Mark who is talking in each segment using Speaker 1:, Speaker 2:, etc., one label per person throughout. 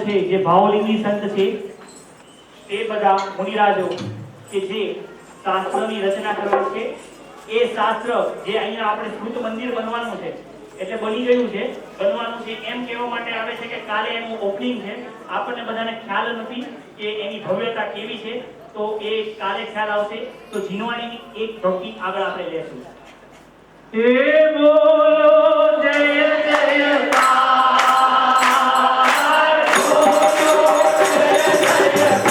Speaker 1: છે, જે ભાવલિંગી સંત છે, તે બધા મુનિરાજો કે જે શાસ્ત્રની રચના કરવાની છે, એ શાસ્ત્ર જે અહીંયા આપણે સ્મૃત મંદિર બનવાનું છે, એટલે બની ગયું છે, બનવાનું છે એમ કહેવા માટે આવે છે કે કાલે એનું ઓપનિંગ છે. આપણને બધાને ખ્યાલ નથી કે એની ભવ્યતા કેવી છે, તો એ કાલે ખ્યાલ આવશે. તો જીનવાણીની એક ભક્તિ આગળ આપણે લેશું. હે બોલો જય જયકાર, બોલો જય જયકાર, બોલો જય જય જયકાર.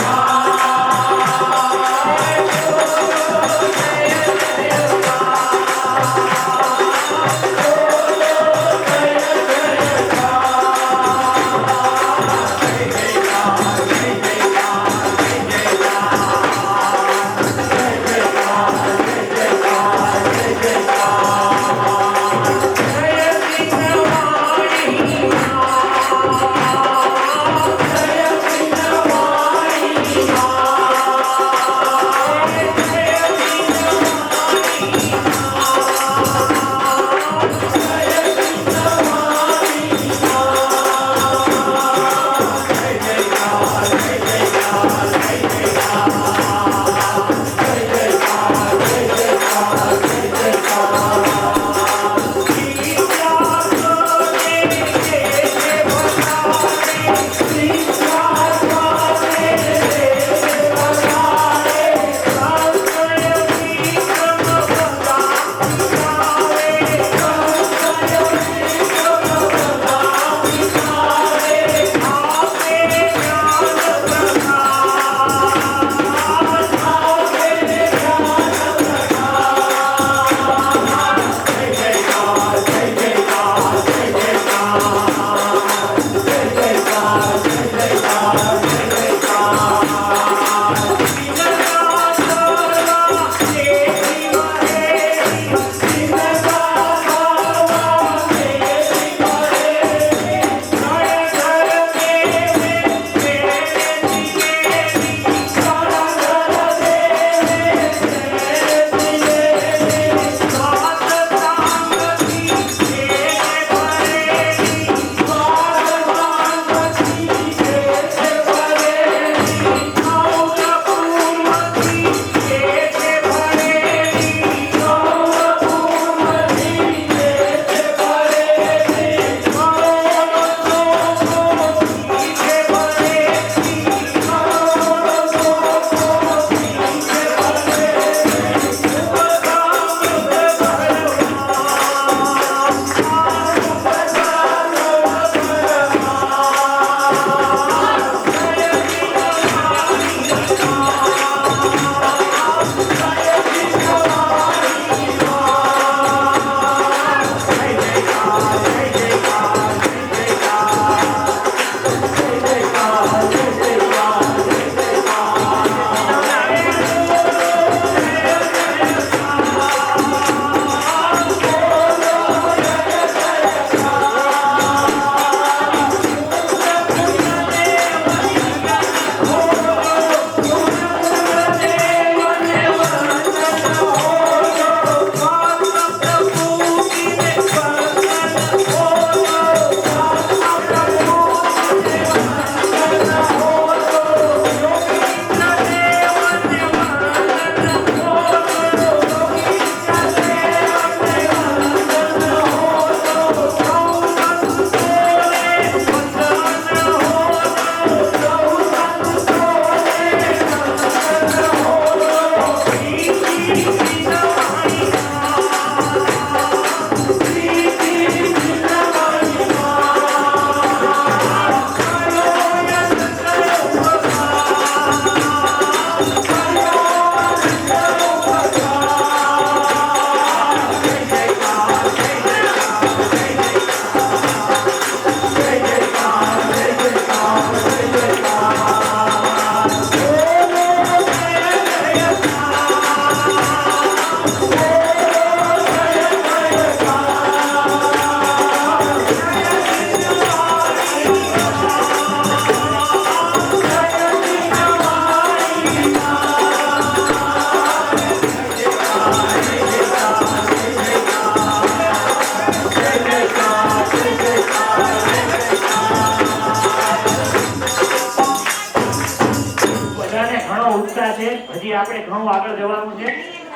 Speaker 1: છે, હજી આપણે ઘણું આગળ જવાનું છે.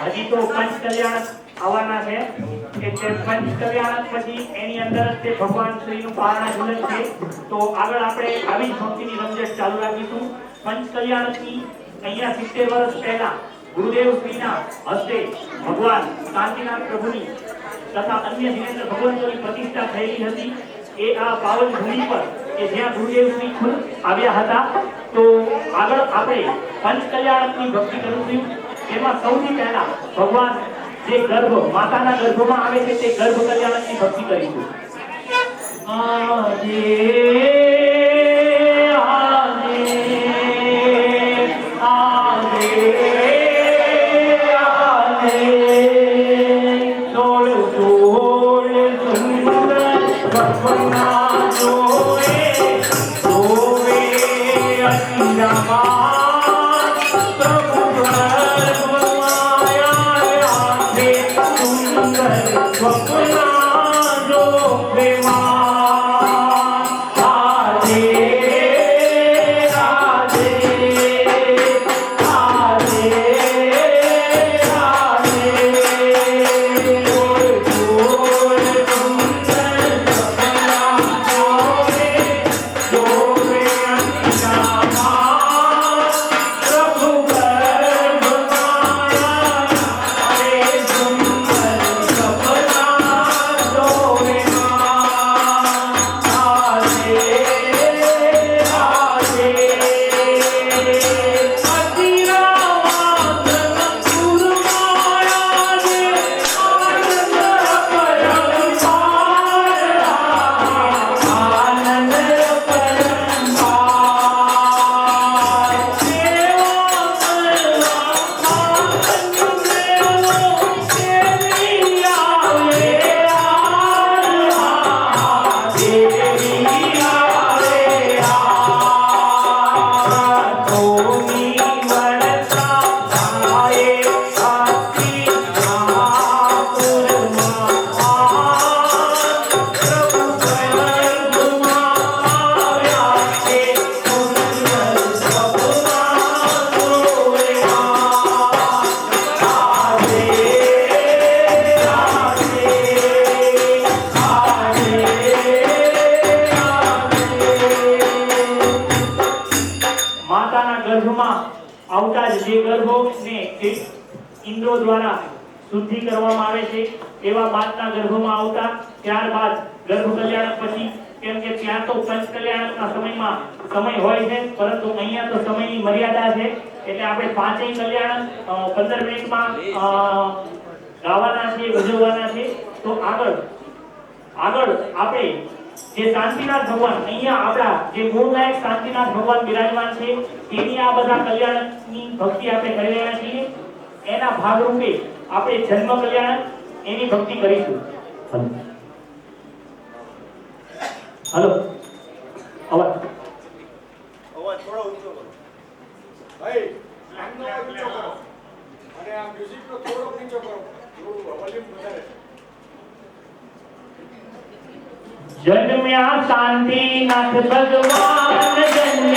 Speaker 1: હજી તો પંચ કલ્યાણક આવવાના છે. એટલે પંચ કલ્યાણક પછી એની અંદર જ તે ભગવાન શ્રીનું પારણા ઝુલન છે. તો આગળ આપણે આવી ભક્તિની રમઝટ ચાલુ રાખીશું. પંચ કલ્યાણકની અહીંયા 70 વર્ષ પહેલા ગુરુદેવ શ્રીના હસ્તે ભગવાન શાંતિનાથ પ્રભુની તથા અન્ય દિનેન્દ્ર ભગવંતોની પ્રતિષ્ઠા થયેલી હતી. એ આ પાવન ભૂમિ પર કે જ્યાં ગુરુદેવ શ્રી ખુદ આવ્યા હતા. તો આગળ આપણે પંચ કલ્યાણકની ભક્તિ કરીશું. એમાં સૌથી પહેલા ભગવાન જે ગર્ભ માતાના ગર્ભમાં આવે છે તે ગર્ભ કલ્યાણકની ભક્તિ કરીશું. આજે આવતા જ જે ગર્ભોને ઇન્દ્રો દ્વારા શુદ્ધિ કરવામાં આવે છે એવા માતાના ગર્ભમાં આવતા ત્યારબાદ ગર્ભ કલ્યાણક પછી કેમ કે ત્યાં તો પંચ કલ્યાણકના સમયમાં સમય હોય છે પરંતુ અહીંયા તો સમયની મર્યાદા છે એટલે આપણે પાંચેય કલ્યાણક 15 મિનિટમાં ગાવાના છે ઉજવવાના છે. તો આગળ આપણે જે શાંતિનાથ ભગવાન અહીંયા આપણા જે મૂળનાયક શાંતિનાથ ભગવાન બિરાજમાન છે તેની આ બધા કલ્યાણકની ભક્તિ આપણે કરી રહ્યા છીએ. એના ભાગરૂપે આપણે જન્મ કલ્યાણક એની ભક્તિ કરીશું. હલો અવાજ
Speaker 2: થોડો ઊંચો કરો ભાઈ, આમનો અવાજ ઊંચો કરો અને આ મ્યુઝિકનો થોડો નીચો કરો, થોડું વોલ્યુમ વધારે.
Speaker 1: જન્મ્યા શાંતિનાથ ભગવાન જન્મ